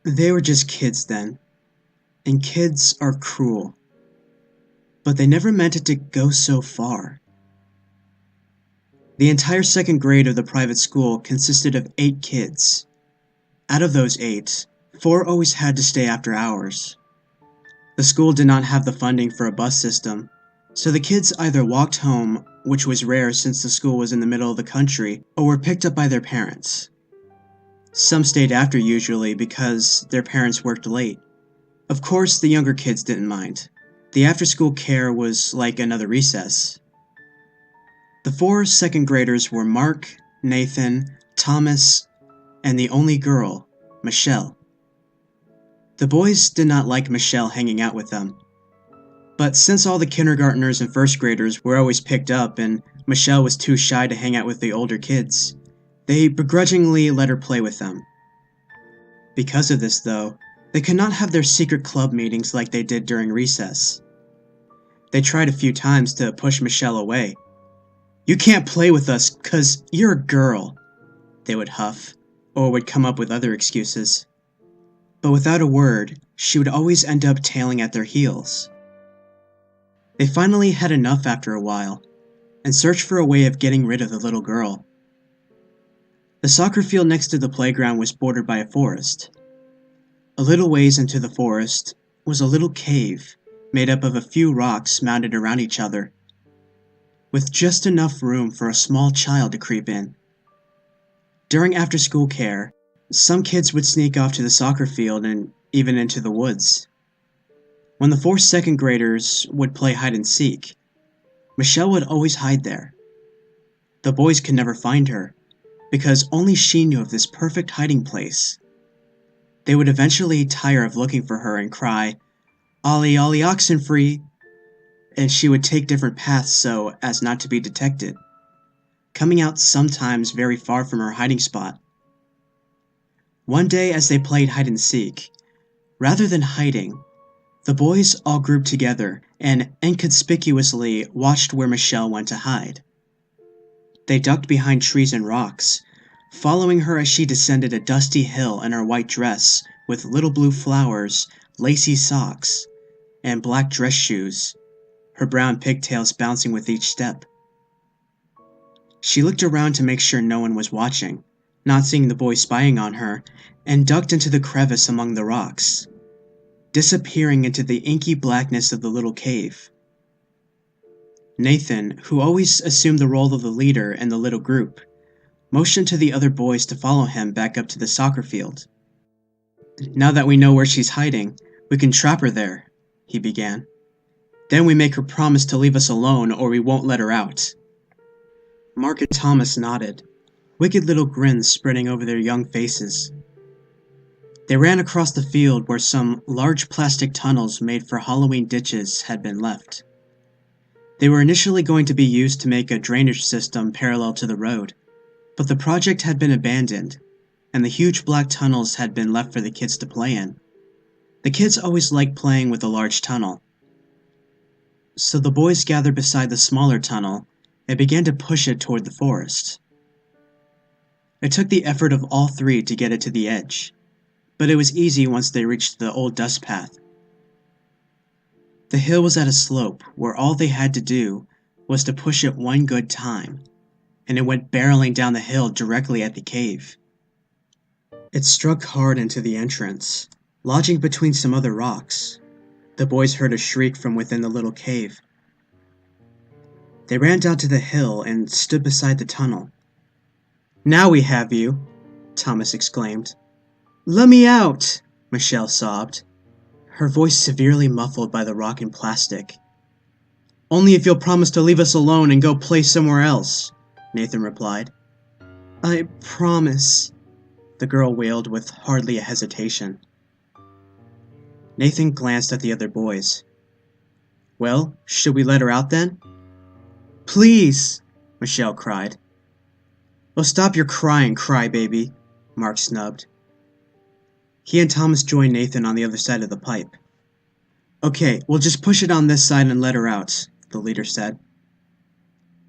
They were just kids then, and kids are cruel, but they never meant it to go so far. The entire second grade of the private school consisted of 8 kids. Out of those 8, 4 always had to stay after hours. The school did not have the funding for a bus system, so the kids either walked home, which was rare since the school was in the middle of the country, or were picked up by their parents. Some stayed after usually because their parents worked late. Of course, the younger kids didn't mind. The after-school care was like another recess. The 4 second graders were Mark, Nathan, Thomas, and the only girl, Michelle. The boys did not like Michelle hanging out with them. But since all the kindergartners and first graders were always picked up and Michelle was too shy to hang out with the older kids, they begrudgingly let her play with them. Because of this, though, they could not have their secret club meetings like they did during recess. They tried a few times to push Michelle away. "You can't play with us 'cause you're a girl," they would huff, or would come up with other excuses. But without a word, she would always end up tailing at their heels. They finally had enough after a while, and searched for a way of getting rid of the little girl. The soccer field next to the playground was bordered by a forest. A little ways into the forest was a little cave made up of a few rocks mounted around each other, with just enough room for a small child to creep in. During after-school care, some kids would sneak off to the soccer field and even into the woods. When the 4 second graders would play hide and seek, Michelle would always hide there. The boys could never find her, because only she knew of this perfect hiding place. They would eventually tire of looking for her and cry, "Ollie, Ollie, Oxenfree," and she would take different paths so as not to be detected, coming out sometimes very far from her hiding spot. One day as they played hide and seek, rather than hiding, the boys all grouped together and inconspicuously watched where Michelle went to hide. They ducked behind trees and rocks, following her as she descended a dusty hill in her white dress with little blue flowers, lacy socks, and black dress shoes, her brown pigtails bouncing with each step. She looked around to make sure no one was watching, not seeing the boys spying on her, and ducked into the crevice among the rocks, disappearing into the inky blackness of the little cave. Nathan, who always assumed the role of the leader in the little group, motioned to the other boys to follow him back up to the soccer field. "Now that we know where she's hiding, we can trap her there," he began. "Then we make her promise to leave us alone or we won't let her out." Mark and Thomas nodded, wicked little grins spreading over their young faces. They ran across the field where some large plastic tunnels made for Halloween ditches had been left. They were initially going to be used to make a drainage system parallel to the road, but the project had been abandoned, and the huge black tunnels had been left for the kids to play in. The kids always liked playing with a large tunnel. So the boys gathered beside the smaller tunnel and began to push it toward the forest. It took the effort of all 3 to get it to the edge, but it was easy once they reached the old dust path. The hill was at a slope where all they had to do was to push it one good time, and it went barreling down the hill directly at the cave. It struck hard into the entrance, lodging between some other rocks. The boys heard a shriek from within the little cave. They ran down to the hill and stood beside the tunnel. "Now we have you," Thomas exclaimed. "Let me out," Michelle sobbed, her voice severely muffled by the rock and plastic. "Only if you'll promise to leave us alone and go play somewhere else," Nathan replied. "I promise," the girl wailed with hardly a hesitation. Nathan glanced at the other boys. "Well, should we let her out then?" "Please," Michelle cried. "Well, stop your crying, crybaby," Mark snubbed. He and Thomas joined Nathan on the other side of the pipe. "Okay, we'll just push it on this side and let her out," the leader said.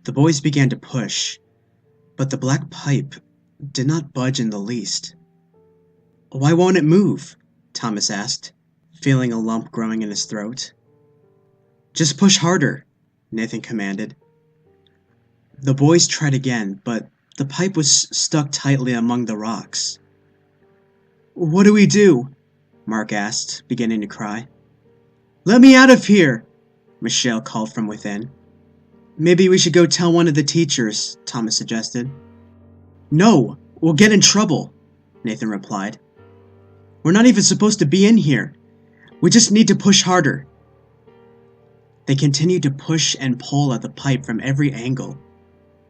The boys began to push, but the black pipe did not budge in the least. "Why won't it move?" Thomas asked, feeling a lump growing in his throat. Just push harder, Nathan commanded. The boys tried again, but the pipe was stuck tightly among the rocks. What do we do? Mark asked, beginning to cry. Let me out of here, Michelle called from within. Maybe we should go tell one of the teachers, Thomas suggested. No, we'll get in trouble, Nathan replied. We're not even supposed to be in here. We just need to push harder. They continued to push and pull at the pipe from every angle,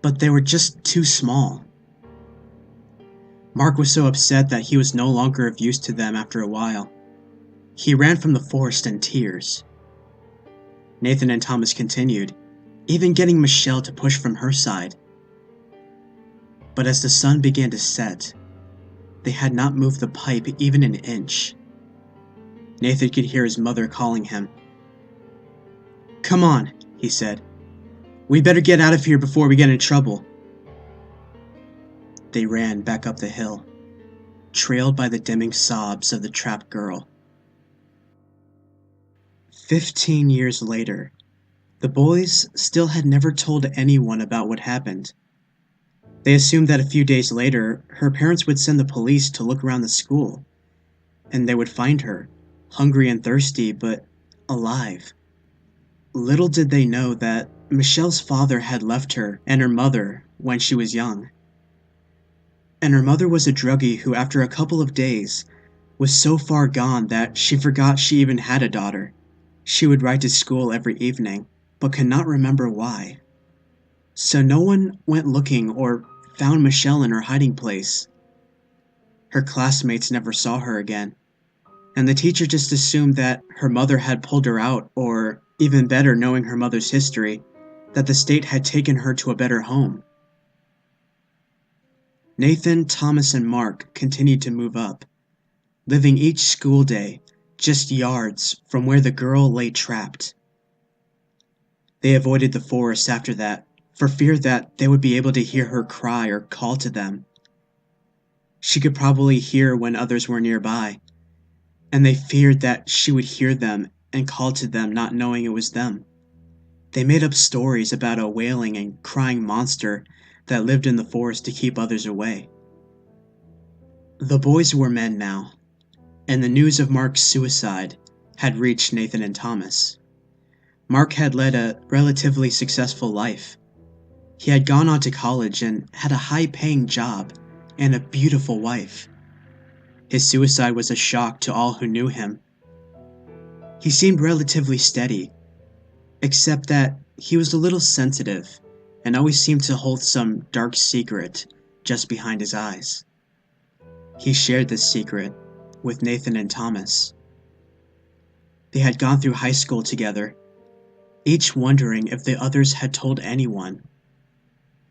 but they were just too small. Mark was so upset that he was no longer of use to them after a while. He ran from the forest in tears. Nathan and Thomas continued, even getting Michelle to push from her side. But as the sun began to set, they had not moved the pipe even an inch. Nathan could hear his mother calling him. Come on, he said. We better get out of here before we get in trouble. They ran back up the hill, trailed by the dimming sobs of the trapped girl. 15 years later, the boys still had never told anyone about what happened. They assumed that a few days later, her parents would send the police to look around the school, and they would find her, hungry and thirsty, but alive. Little did they know that Michelle's father had left her and her mother when she was young. And her mother was a druggie who, after a couple of days, was so far gone that she forgot she even had a daughter. She would ride to school every evening, but could not remember why. So no one went looking or found Michelle in her hiding place. Her classmates never saw her again, and the teacher just assumed that her mother had pulled her out, or, even better, knowing her mother's history, that the state had taken her to a better home. Nathan, Thomas, and Mark continued to move up, living each school day just yards from where the girl lay trapped. They avoided the forest after that, for fear that they would be able to hear her cry or call to them. She could probably hear when others were nearby, and they feared that she would hear them and call to them not knowing it was them. They made up stories about a wailing and crying monster that lived in the forest to keep others away. The boys were men now, and the news of Mark's suicide had reached Nathan and Thomas. Mark had led a relatively successful life. He had gone on to college and had a high-paying job and a beautiful wife. His suicide was a shock to all who knew him. He seemed relatively steady, except that he was a little sensitive and always seemed to hold some dark secret just behind his eyes. He shared this secret with Nathan and Thomas. They had gone through high school together, each wondering if the others had told anyone,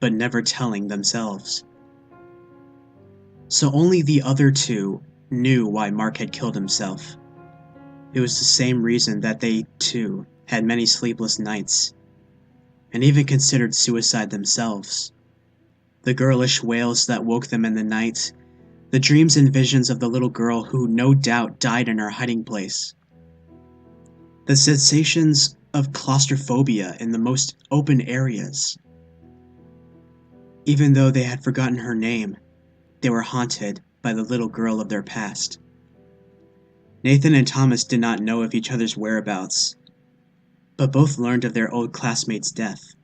but never telling themselves. So only the other two knew why Mark had killed himself. It was the same reason that they, too, had many sleepless nights, and even considered suicide themselves. The girlish wails that woke them in the night, the dreams and visions of the little girl who no doubt died in her hiding place. The sensations of claustrophobia in the most open areas. Even though they had forgotten her name, they were haunted by the little girl of their past. Nathan and Thomas did not know of each other's whereabouts, but both learned of their old classmate's death.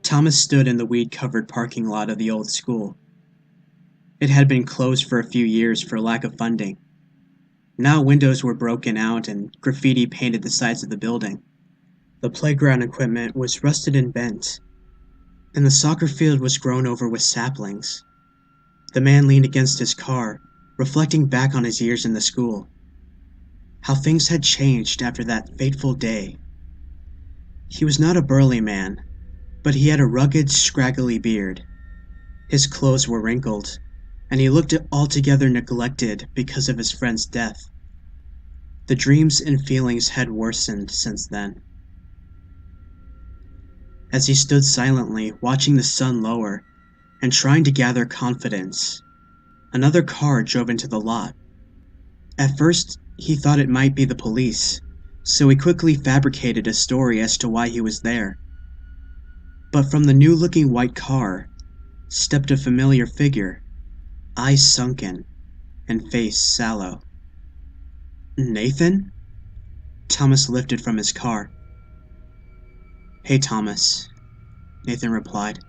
Thomas stood in the weed-covered parking lot of the old school. It had been closed for a few years for lack of funding. Now windows were broken out and graffiti painted the sides of the building. The playground equipment was rusted and bent, and the soccer field was grown over with saplings. The man leaned against his car, reflecting back on his years in the school. How things had changed after that fateful day. He was not a burly man, but he had a rugged, scraggly beard. His clothes were wrinkled, and he looked altogether neglected because of his friend's death. The dreams and feelings had worsened since then. As he stood silently, watching the sun lower, and trying to gather confidence, another car drove into the lot. At first, he thought it might be the police, so he quickly fabricated a story as to why he was there. But from the new-looking white car stepped a familiar figure, eyes sunken and face sallow. "Nathan?" Thomas lifted from his car. "Hey, Thomas," Nathan replied,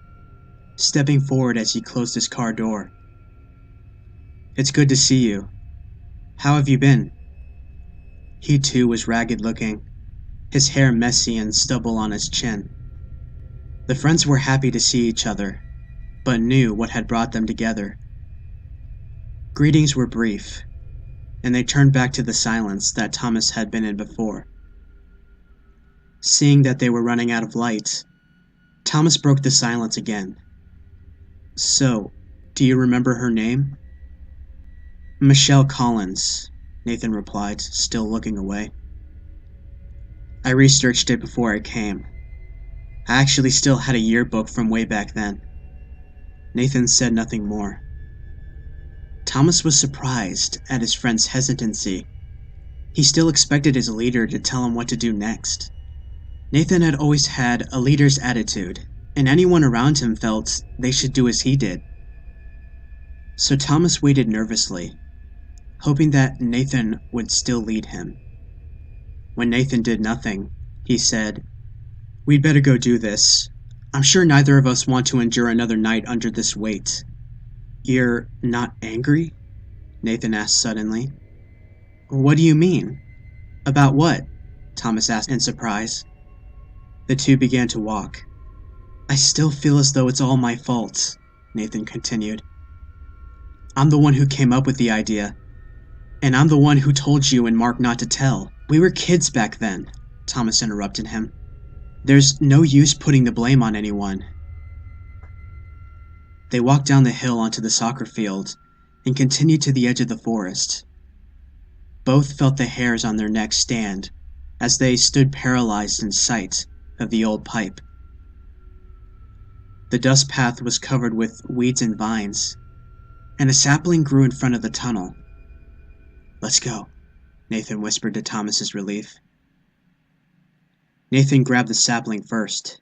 stepping forward as he closed his car door. "It's good to see you. How have you been?" He too was ragged-looking, his hair messy and stubble on his chin. The friends were happy to see each other, but knew what had brought them together. Greetings were brief, and they turned back to the silence that Thomas had been in before. Seeing that they were running out of light, Thomas broke the silence again. "So, do you remember her name?" "Michelle Collins," Nathan replied, still looking away. "I researched it before I came. I actually still had a yearbook from way back then." Nathan said nothing more. Thomas was surprised at his friend's hesitancy. He still expected his leader to tell him what to do next. Nathan had always had a leader's attitude, and anyone around him felt they should do as he did. So Thomas waited nervously, hoping that Nathan would still lead him. When Nathan did nothing, he said, "We'd better go do this. I'm sure neither of us want to endure another night under this weight." "You're not angry?" Nathan asked suddenly. "What do you mean? About what?" Thomas asked in surprise. The two began to walk. "I still feel as though it's all my fault," Nathan continued. "I'm the one who came up with the idea, and I'm the one who told you and Mark not to tell. We were kids back then," Thomas interrupted him. "There's no use putting the blame on anyone." They walked down the hill onto the soccer field and continued to the edge of the forest. Both felt the hairs on their necks stand as they stood paralyzed in sight of the old pipe. The dust path was covered with weeds and vines, and a sapling grew in front of the tunnel. "Let's go," Nathan whispered to Thomas's relief. Nathan grabbed the sapling first,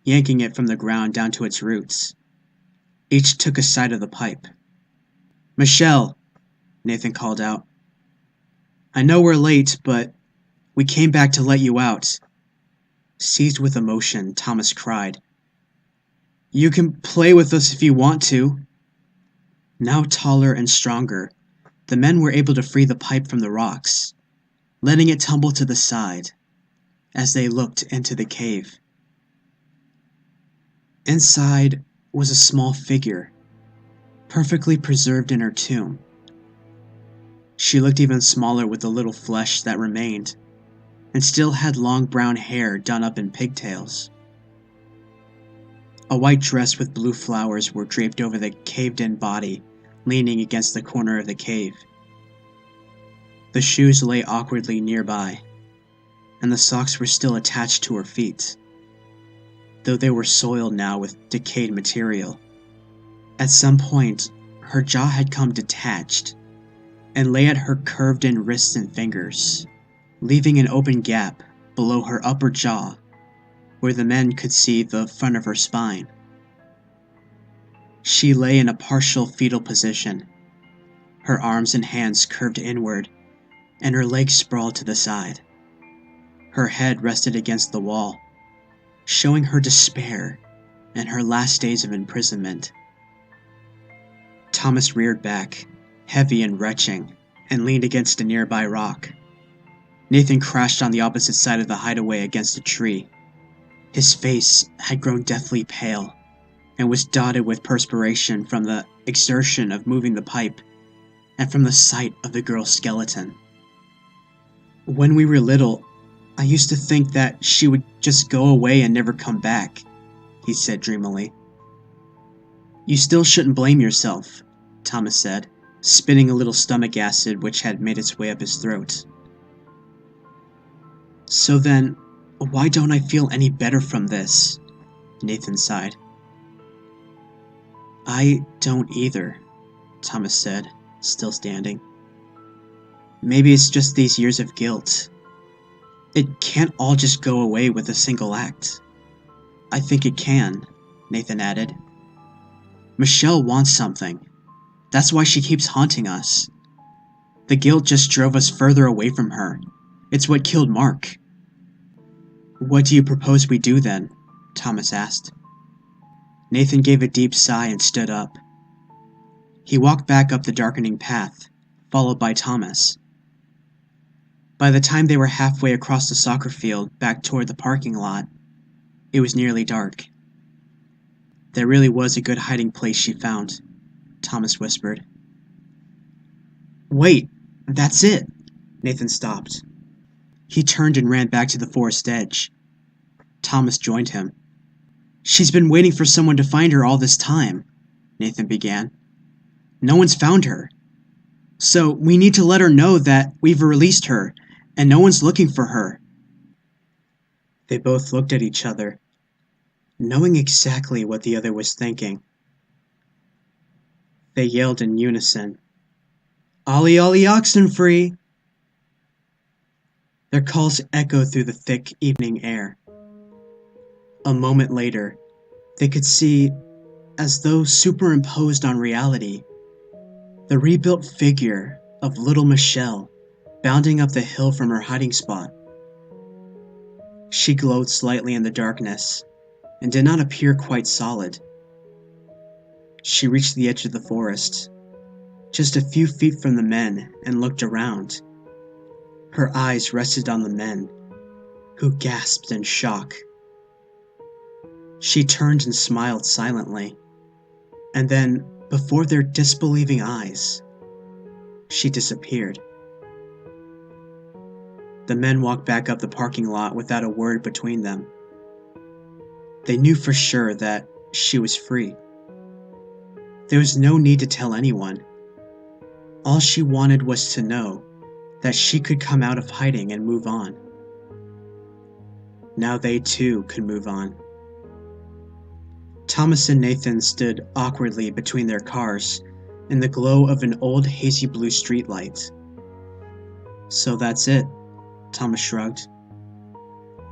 yanking it from the ground down to its roots. Each took a side of the pipe. "Michelle," Nathan called out. "I know we're late, but we came back to let you out." Seized with emotion, Thomas cried, "You can play with us if you want to." Now taller and stronger, the men were able to free the pipe from the rocks, letting it tumble to the side as they looked into the cave. Inside was a small figure, perfectly preserved in her tomb. She looked even smaller with the little flesh that remained, and still had long brown hair done up in pigtails. A white dress with blue flowers were draped over the caved-in body, leaning against the corner of the cave. The shoes lay awkwardly nearby, and the socks were still attached to her feet, though they were soiled now with decayed material. At some point, her jaw had come detached, and lay at her curved-in wrists and fingers, leaving an open gap below her upper jaw where the men could see the front of her spine. She lay in a partial fetal position, her arms and hands curved inward, and her legs sprawled to the side. Her head rested against the wall, showing her despair and her last days of imprisonment. Thomas reared back, heavy and retching, and leaned against a nearby rock. Nathan crashed on the opposite side of the hideaway against a tree. His face had grown deathly pale, and was dotted with perspiration from the exertion of moving the pipe, and from the sight of the girl's skeleton. "When we were little, I used to think that she would just go away and never come back," he said dreamily. "You still shouldn't blame yourself," Thomas said, spitting a little stomach acid which had made its way up his throat. "So then, why don't I feel any better from this?" Nathan sighed. "I don't either," Thomas said, still standing. Maybe it's just these years of guilt. It can't all just go away with a single act. I think it can, Nathan added. Michelle wants something. That's why she keeps haunting us. The guilt just drove us further away from her. It's what killed Mark. What do you propose we do then? Thomas asked. Nathan gave a deep sigh and stood up. He walked back up the darkening path, followed by Thomas. By the time they were halfway across the soccer field back toward the parking lot, it was nearly dark. There really was a good hiding place she found, Thomas whispered. Wait, that's it! Nathan stopped. He turned and ran back to the forest edge. Thomas joined him. She's been waiting for someone to find her all this time, Nathan began. No one's found her. So we need to let her know that we've released her, and no one's looking for her. They both looked at each other, knowing exactly what the other was thinking. They yelled in unison, "Ollie, Ollie, Oxenfree!" Their calls echoed through the thick evening air. A moment later, they could see, as though superimposed on reality, the rebuilt figure of little Michelle bounding up the hill from her hiding spot. She glowed slightly in the darkness and did not appear quite solid. She reached the edge of the forest, just a few feet from the men, and looked around. Her eyes rested on the men, who gasped in shock. She turned and smiled silently, and then, before their disbelieving eyes, she disappeared. The men walked back up the parking lot without a word between them. They knew for sure that she was free. There was no need to tell anyone. All she wanted was to know that she could come out of hiding and move on. Now they too could move on. Thomas and Nathan stood awkwardly between their cars in the glow of an old hazy blue streetlight. So that's it, Thomas shrugged.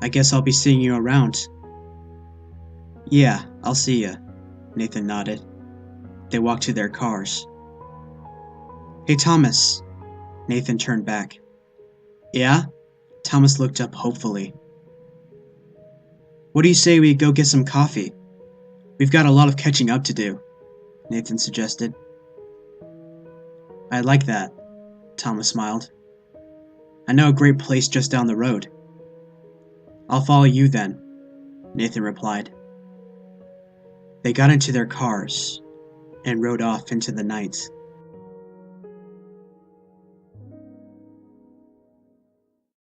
I guess I'll be seeing you around. Yeah, I'll see you, Nathan nodded. They walked to their cars. Hey Thomas, Nathan turned back. Yeah? Thomas looked up hopefully. What do you say we go get some coffee? We've got a lot of catching up to do, Nathan suggested. I like that, Thomas smiled. I know a great place just down the road. I'll follow you then, Nathan replied. They got into their cars and rode off into the night.